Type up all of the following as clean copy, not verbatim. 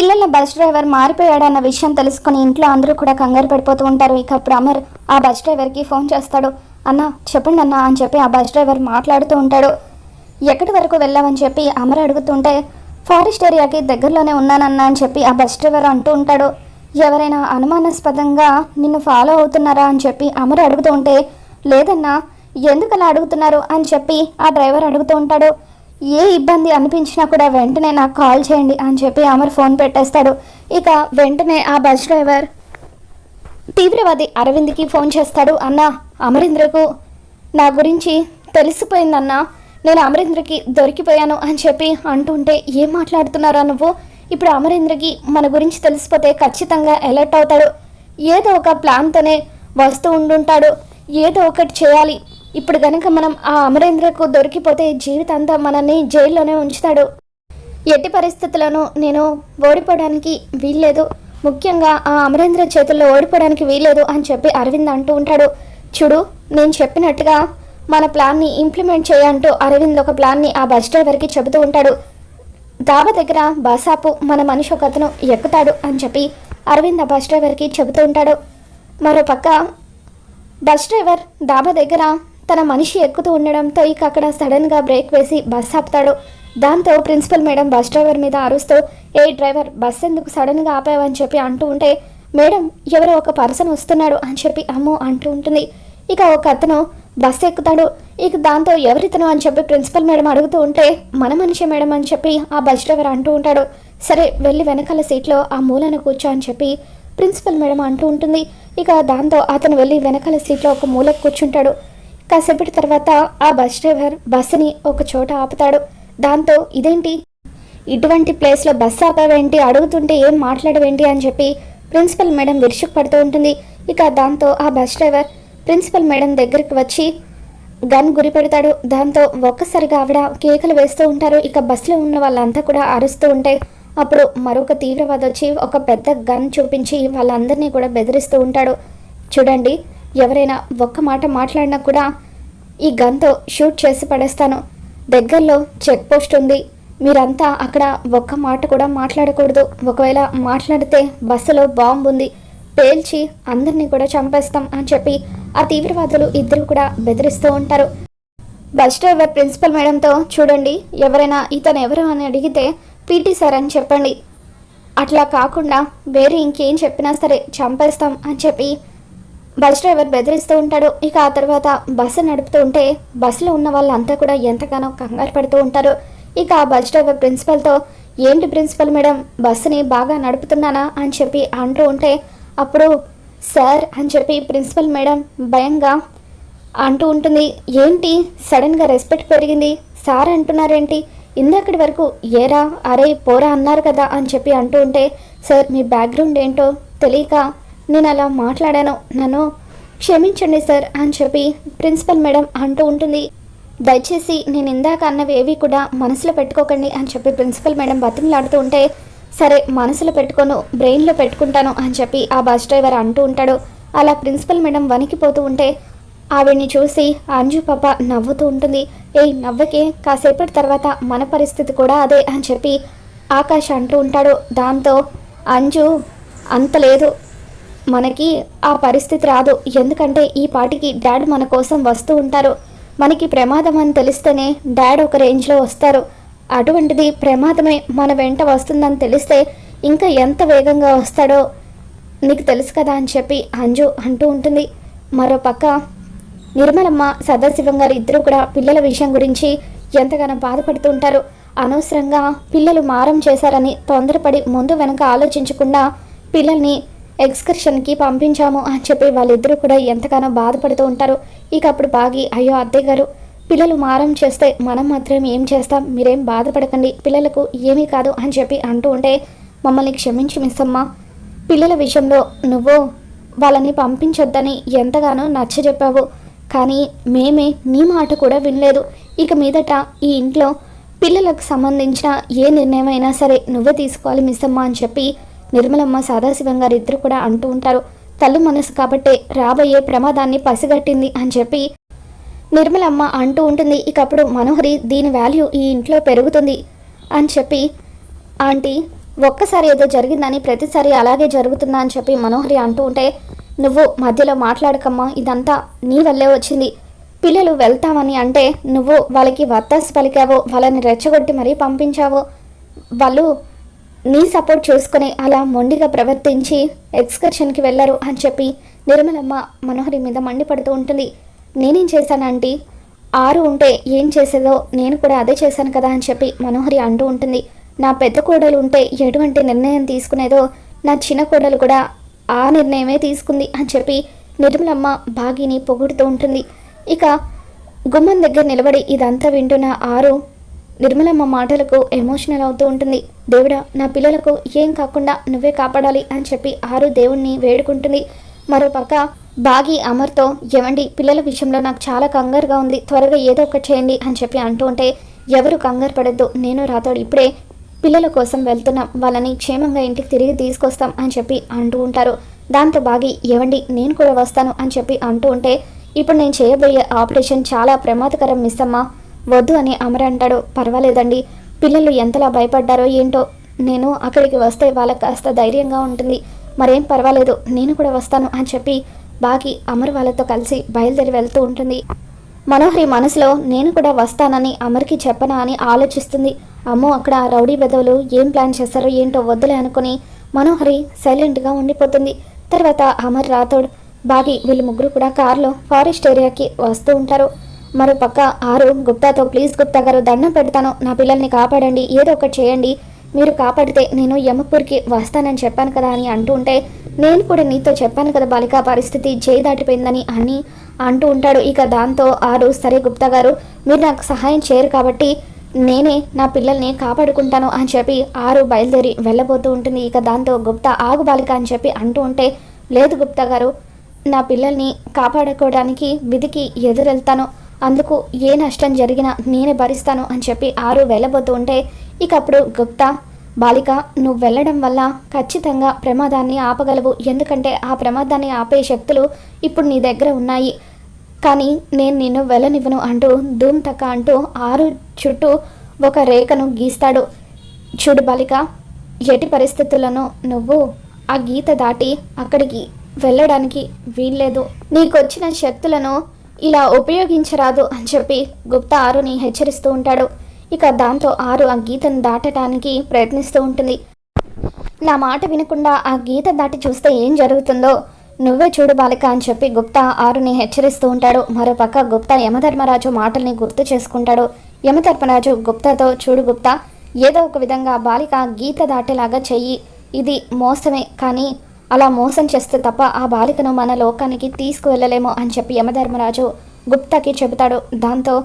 పిల్లల bus driver మారిపోయాడన్న విషయం తెలుసుకుని ఇంట్లో అందరూ కూడా కంగారు పడిపోతూ ఉంటారు. ఇక అప్పుడు అమర్ ఆ బస్ డ్రైవర్కి ఫోన్ చేస్తాడు. అన్న చెప్పండి అన్న అని చెప్పి ఆ బస్ డ్రైవర్ మాట్లాడుతూ ఉంటాడు. ఎక్కడి వరకు వెళ్ళామని చెప్పి అమర్ అడుగుతుంటే ఫారెస్ట్ ఏరియాకి దగ్గరలోనే ఉన్నానన్నా అని చెప్పి ఆ బస్ డ్రైవర్ అంటూ ఉంటాడు. ఎవరైనా అనుమానాస్పదంగా నిన్ను ఫాలో అవుతున్నారా అని చెప్పి అమర్ అడుగుతూ ఉంటే లేదన్నా ఎందుకు అలా అడుగుతున్నారు అని చెప్పి ఆ డ్రైవర్ అడుగుతూ ఉంటాడు. ఏ ఇబ్బంది అనిపించినా కూడా వెంటనే నాకు కాల్ చేయండి అని చెప్పి అమర్ ఫోన్ పెట్టేస్తాడు. ఇక వెంటనే ఆ బస్ డ్రైవర్ తీవ్రవాది అరవింద్కి ఫోన్ చేస్తాడు. అన్న అమరేంద్రకు నా గురించి తెలిసిపోయిందన్నా, నేను అమరేంద్రకి దొరికిపోయాను అని చెప్పి అంటుంటే ఏం మాట్లాడుతున్నారా నువ్వు? ఇప్పుడు అమరేంద్రకి మన గురించి తెలిసిపోతే ఖచ్చితంగా అలర్ట్ అవుతాడు. ఏదో ఒక ప్లాన్తోనే వస్తూ ఉండుంటాడు. ఏదో ఒకటి చేయాలి. ఇప్పుడు కనుక మనం ఆ అమరేంద్రకు దొరికిపోతే జీవితాంతం మనల్ని జైల్లోనే ఉంచుతాడు. ఎట్టి పరిస్థితుల్లోనూ నేను ఓడిపోవడానికి వీల్లేదు, ముఖ్యంగా ఆ అమరేంద్ర చేతుల్లో ఓడిపోవడానికి వీల్లేదు అని చెప్పి అరవింద్ అంటూ ఉంటాడు. చూడు, నేను చెప్పినట్టుగా మన ప్లాన్ని ఇంప్లిమెంట్ చేయంటూ అరవింద్ ఒక ప్లాన్ని ఆ బస్ డ్రైవర్కి చెబుతూ ఉంటాడు. డాబా దగ్గర బస్ ఆపు, మన మనిషి ఒక అతను ఎక్కుతాడు అని చెప్పి అరవింద్ ఆ బస్ డ్రైవర్కి చెబుతూ ఉంటాడు. మరోపక్క బస్ డ్రైవర్ డాబా దగ్గర తన మనిషి ఎక్కుతూ ఉండడంతో ఇక అక్కడ సడన్గా బ్రేక్ వేసి బస్ ఆపుతాడు. దాంతో ప్రిన్సిపల్ మేడం బస్ డ్రైవర్ మీద అరుస్తూ ఏ డ్రైవర్ బస్ ఎందుకు సడన్గా ఆపావని చెప్పి అంటూ ఉంటే మేడం ఎవరో ఒక పర్సన్ వస్తున్నాడు అని చెప్పి అమ్మో అంటూ ఉంటుంది. ఇక ఒక అతను బస్సు ఎక్కుతాడు. ఇక దాంతో ఎవరితను అని చెప్పి ప్రిన్సిపల్ మేడం అడుగుతూ ఉంటే మన మనిషి మేడం అని చెప్పి ఆ బస్ డ్రైవర్ అంటూ ఉంటాడు. సరే వెళ్ళి వెనకాల సీట్లో ఆ మూలను కూర్చో అని చెప్పి ప్రిన్సిపల్ మేడం అంటూ ఉంటుంది. ఇక దాంతో అతను వెళ్ళి వెనకాల సీట్లో ఒక మూలకు కూర్చుంటాడు. కాసేపటి తర్వాత ఆ బస్ డ్రైవర్ బస్సుని ఒక చోట ఆపుతాడు. దాంతో ఇదేంటి ఇటువంటి ప్లేస్లో బస్సు ఆపావేంటి, అడుగుతుంటే ఏం మాట్లాడవేంటి అని చెప్పి ప్రిన్సిపల్ మేడం విరుచుకు పడుతూ ఉంటుంది. ఇక దాంతో ఆ బస్ డ్రైవర్ ప్రిన్సిపల్ మేడం దగ్గరికి వచ్చి గన్ గురి పెడతాడు. దాంతో ఒక్కసారిగా ఆవిడ కేకలు వేస్తూ ఉంటారు. ఇక బస్సులో ఉన్న వాళ్ళంతా కూడా అరుస్తూ ఉంటే అప్పుడు మరొక తీవ్రవాది వచ్చి ఒక పెద్ద గన్ చూపించి వాళ్ళందరినీ కూడా బెదిరిస్తూ ఉంటాడు. చూడండి, ఎవరైనా ఒక్క మాట మాట్లాడినా కూడా ఈ గన్తో షూట్ చేసి పడేస్తాను. దగ్గరలో చెక్ పోస్ట్ ఉంది, మీరంతా అక్కడ ఒక్క మాట కూడా మాట్లాడకూడదు. ఒకవేళ మాట్లాడితే బస్సులో బాంబు ఉంది, పేల్చి అందరినీ కూడా చంపేస్తాం అని చెప్పి ఆ తీవ్రవాదులు ఇద్దరు కూడా బెదిరిస్తూ ఉంటారు. బస్ డ్రైవర్ ప్రిన్సిపల్ మేడంతో చూడండి, ఎవరైనా ఇతను ఎవరు అని అడిగితే పీటీ సార్ అని చెప్పండి, అట్లా కాకుండా వేరే ఇంకేం చెప్పినా సరే చంపేస్తాం అని చెప్పి బస్ డ్రైవర్ బెదిరిస్తూ ఉంటాడు. ఇక ఆ తర్వాత బస్సు నడుపుతూ ఉంటే బస్సులో ఉన్న వాళ్ళంతా కూడా ఎంతగానో కంగారు పడుతూ ఉంటారు. ఇక ఆ బస్ డ్రైవర్ ప్రిన్సిపల్తో ఏంటి ప్రిన్సిపల్ మేడం బస్సుని బాగా నడుపుతున్నానా అని చెప్పి అంటూ ఉంటే అప్పుడు సార్ అని చెప్పి ప్రిన్సిపల్ మేడం భయంగా అంటూ ఉంటుంది. ఏంటి సడన్గా రెస్పెక్ట్ పెరిగింది, సార్ అంటున్నారేంటి, ఇందక్కడి వరకు ఏరా అరే పోరా అన్నారు కదా అని చెప్పి అంటూ ఉంటే సార్ మీ బ్యాక్గ్రౌండ్ ఏంటో తెలియక నేను అలా మాట్లాడాను, నన్ను క్షమించండి సార్ అని చెప్పి ప్రిన్సిపల్ మేడం అంటూ ఉంటుంది. దయచేసి నేను ఇందాక అన్నవి ఏవి కూడా మనసులో పెట్టుకోకండి అని చెప్పి ప్రిన్సిపల్ మేడం బతిమలాడుతూ ఉంటే సరే మనసులో పెట్టుకోను, బ్రెయిన్లో పెట్టుకుంటాను అని చెప్పి ఆ బస్ డ్రైవర్ అంటూ ఉంటాడు. అలా ప్రిన్సిపల్ మేడం వణికిపోతూ ఉంటే ఆవిడ్ని చూసి అంజు పాప నవ్వుతూ ఉంటుంది. ఏయ్ నవ్వకే, కాసేపటి తర్వాత మన పరిస్థితి కూడా అదే అని చెప్పి ఆకాష్ అంటూ ఉంటాడు. దాంతో అంజు అంత లేదు, మనకి ఆ పరిస్థితి రాదు, ఎందుకంటే ఈ పాటికి డాడ్ మన కోసం వస్తూ ఉంటారు. మనకి ప్రమాదం అని తెలిస్తేనే డాడ్ ఒక రేంజ్లో వస్తారు, అటువంటిది ప్రమాదమే మన వెంట వస్తుందని తెలిస్తే ఇంకా ఎంత వేగంగా వస్తాడో నీకు తెలుసు కదా అని చెప్పి అంజు అంటూ ఉంటుంది. మరోపక్క నిర్మలమ్మ సదాశివం గారు ఇద్దరు కూడా పిల్లల విషయం గురించి ఎంతగానో బాధపడుతూ ఉంటారు. అనవసరంగా పిల్లలు మారం చేశారని తొందరపడి ముందు వెనక ఆలోచించకుండా పిల్లల్ని ఎక్స్కర్షన్కి పంపించాము అని చెప్పి వాళ్ళిద్దరూ కూడా ఎంతగానో బాధపడుతూ ఉంటారు. ఇక అప్పుడు బాగి అయ్యో అత్తయ్య గారు, పిల్లలు మారం చేస్తే మనం మాత్రం ఏం చేస్తాం, మీరేం బాధపడకండి, పిల్లలకు ఏమీ కాదు అని చెప్పి అంటూ ఉంటే మమ్మల్ని క్షమించి మిస్సమ్మ, పిల్లల విషయంలో నువ్వు వాళ్ళని పంపించొద్దని ఎంతగానో నచ్చజెప్పావు, కానీ మేమే నీ మాట కూడా వినలేదు. ఇక మీదట ఈ ఇంట్లో పిల్లలకు సంబంధించిన ఏ నిర్ణయం అయినా సరే నువ్వే తీసుకోవాలి మిస్సమ్మ అని చెప్పి నిర్మలమ్మ సదాశివం గారు ఇద్దరు కూడా అంటూ ఉంటారు. తల్లి మనసు కాబట్టే రాబోయే ప్రమాదాన్ని పసిగట్టింది అని చెప్పి నిర్మలమ్మ అంటూ ఉంటుంది. ఇక అప్పుడు మనోహరి దీని వాల్యూ ఈ ఇంట్లో పెరుగుతుంది అని చెప్పి ఆంటీ ఒక్కసారి ఏదో జరిగిందని ప్రతిసారి అలాగే జరుగుతుందా అని చెప్పి మనోహరి అంటూ ఉంటే, నువ్వు మధ్యలో మాట్లాడకమ్మా, ఇదంతా నీ వల్లే వచ్చింది. పిల్లలు వెళ్తామని అంటే నువ్వు వాళ్ళకి వత్తాసు పలికావు, వాళ్ళని రెచ్చగొట్టి మరీ పంపించావు. వాళ్ళు నీ సపోర్ట్ చూసుకొని అలా మొండిగా ప్రవర్తించి ఎక్స్కర్షన్కి వెళ్ళరు అని చెప్పి నిర్మలమ్మ మనోహరి మీద మండిపడుతూ ఉంటుంది. నేనేం చేశానంటీ, ఆరు ఉంటే ఏం చేసేదో నేను కూడా అదే చేశాను కదా అని చెప్పి మనోహరి అంటూ ఉంటుంది. నా పెద్ద కోడలు ఉంటే ఎటువంటి నిర్ణయం తీసుకునేదో నా చిన్న కోడలు కూడా ఆ నిర్ణయమే తీసుకుంది అని చెప్పి నిర్మలమ్మ భాగిని పొగుడుతూ ఉంటుంది. ఇక గుమ్మం దగ్గర నిలబడి ఇదంతా వింటున్న ఆరు నిర్మలమ్మ మాటలకు ఎమోషనల్ అవుతూ ఉంటుంది. దేవుడా, నా పిల్లలకు ఏం కాకుండా నువ్వే కాపాడాలి అని చెప్పి ఆరు దేవుణ్ణి వేడుకుంటుంది. మరోపక్క బాగి అమర్తో, ఏమండి, పిల్లల విషయంలో నాకు చాలా కంగారుగా ఉంది, త్వరగా ఏదో ఒకటి చేయండి అని చెప్పి అంటూ ఉంటే, ఎవరు కంగారు పడద్దు, నేను రాతోడు ఇప్పుడే పిల్లల కోసం వెళ్తున్నాం, వాళ్ళని క్షేమంగా ఇంటికి తిరిగి తీసుకొస్తాం అని చెప్పి అంటూ ఉంటారు. దాంతో బాగి, ఏవండి, నేను కూడా వస్తాను అని చెప్పి అంటూ ఉంటే, ఇప్పుడు నేను చేయబోయే ఆపరేషన్ చాలా ప్రమాదకరం మిస్ అమ్మా, వద్దు అని అమర్ అంటాడు. పర్వాలేదండి, పిల్లలు ఎంతలా భయపడ్డారో ఏంటో, నేను అక్కడికి వస్తే వాళ్ళకి కాస్త ధైర్యంగా ఉంటుంది, మరేం పర్వాలేదు, నేను కూడా వస్తాను అని చెప్పి బాగి అమర్ వాళ్ళతో కలిసి బయలుదేరి వెళ్తూ ఉంటుంది. మనోహరి మనసులో నేను కూడా వస్తానని అమర్కి చెప్పనా అని ఆలోచిస్తుంది. అమ్మో, అక్కడ రౌడీ బెదవులు ఏం ప్లాన్ చేస్తారో ఏంటో వద్దులే అనుకుని మనోహరి సైలెంట్గా ఉండిపోతుంది. తర్వాత అమర్, రాథోడ్, బాగి వీళ్ళు ముగ్గురు కూడా కారులో ఫారెస్ట్ ఏరియాకి వస్తూ ఉంటారు. మరోపక్క ఆరు గుప్తాతో, ప్లీజ్ గుప్తా గారు, దండం పెడతాను, నా పిల్లల్ని కాపాడండి, ఏదో ఒకటి చేయండి, మీరు కాపాడితే నేను యమపూర్కి వస్తానని చెప్పాను కదా అని అంటూ ఉంటే, నేను కూడా నీతో చెప్పాను కదా బాలిక, పరిస్థితి చేయి దాటిపోయిందని అని అంటూ ఉంటాడు. ఇక దాంతో ఆరు, సరే గుప్తా గారు, మీరు నాకు సహాయం చేయరు కాబట్టి నేనే నా పిల్లల్ని కాపాడుకుంటాను అని చెప్పి ఆరు బయలుదేరి వెళ్ళబోతూ ఉంటుంది. ఇక దాంతో గుప్తా, ఆగు బాలిక అని చెప్పి అంటూ ఉంటే, లేదు గుప్తా గారు, నా పిల్లల్ని కాపాడుకోవడానికి విధికి ఎదురెళ్తాను, అందుకు ఏ నష్టం జరిగినా నేనే భరిస్తాను అని చెప్పి ఆరు వెళ్ళబోతూ ఉంటే, ఇక అప్పుడు గుప్తా, బాలిక, నువ్వు వెళ్ళడం వల్ల ఖచ్చితంగా ప్రమాదాన్ని ఆపగలవు, ఎందుకంటే ఆ ప్రమాదాన్ని ఆపే శక్తులు ఇప్పుడు నీ దగ్గర ఉన్నాయి, కానీ నేను నిన్ను వెళ్ళనివ్వను అంటూ ధూమ్ తక్క అంటూ ఆరు చుట్టూ ఒక రేఖను గీస్తాడు. చూడు బాలిక, ఎట్టి పరిస్థితులను నువ్వు ఆ గీత దాటి అక్కడికి వెళ్ళడానికి వీల్లేదు, నీకొచ్చిన శక్తులను ఇలా ఉపయోగించరాదు అని చెప్పి గుప్తా ఆరుని హెచ్చరిస్తూ ఉంటాడు. ఇక దాంతో ఆరు ఆ గీతను దాటడానికి ప్రయత్నిస్తూ ఉంటుంది. నా మాట వినకుండా ఆ గీత దాటి చూస్తే ఏం జరుగుతుందో నువ్వే చూడు బాలిక అని చెప్పి గుప్తా ఆరుని హెచ్చరిస్తూ ఉంటాడు. మరోపక్క గుప్తా యమధర్మరాజు మాటల్ని గుర్తు చేసుకుంటాడు. యమధర్మరాజు గుప్తాతో, చూడు గుప్తా, ఏదో ఒక విధంగా బాలిక గీత దాటేలాగా చెయ్యి, ఇది మోసమే, కానీ అలా మోసం చేస్తే తప్ప ఆ బాలికను మన లోకానికి తీసుకువెళ్ళలేమో అని చెప్పి యమధర్మరాజు గుప్తాకి చెబుతాడు. దాంతో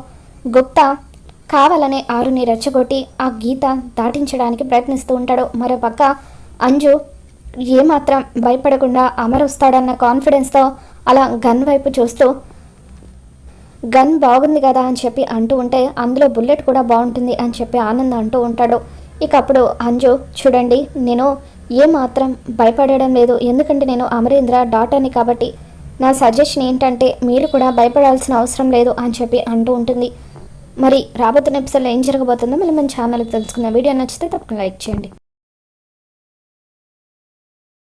గుప్తా కావాలనే ఆరుని రెచ్చగొట్టి ఆ గీత దాటించడానికి ప్రయత్నిస్తూ ఉంటాడు. మరోపక్క అంజు ఏమాత్రం భయపడకుండా అమర్ వస్తాడన్న కాన్ఫిడెన్స్తో అలా గన్ వైపు చూస్తూ, గన్ బాగుంది కదా అని చెప్పి అంటూ ఉంటే, అందులో బుల్లెట్ కూడా బాగుంటుంది అని చెప్పి ఆనంద్ అంటూ ఉంటాడు. ఇక అప్పుడు అంజు, చూడండి, నేను ఏమాత్రం భయపడడం లేదు, ఎందుకంటే నేను అమరేంద్ర డాటర్ని కాబట్టి నా సజెషన్ ఏంటంటే మీరు కూడా భయపడాల్సిన అవసరం లేదు అని చెప్పి అంటూ ఉంటుంది. మరి రాబోతున్న ఎపిసోడ్లో ఏం జరగబోతుందో మళ్ళీ మన ఛానల్కి తెలుసుకున్న వీడియో నచ్చితే తప్పకుండా లైక్ చేయండి.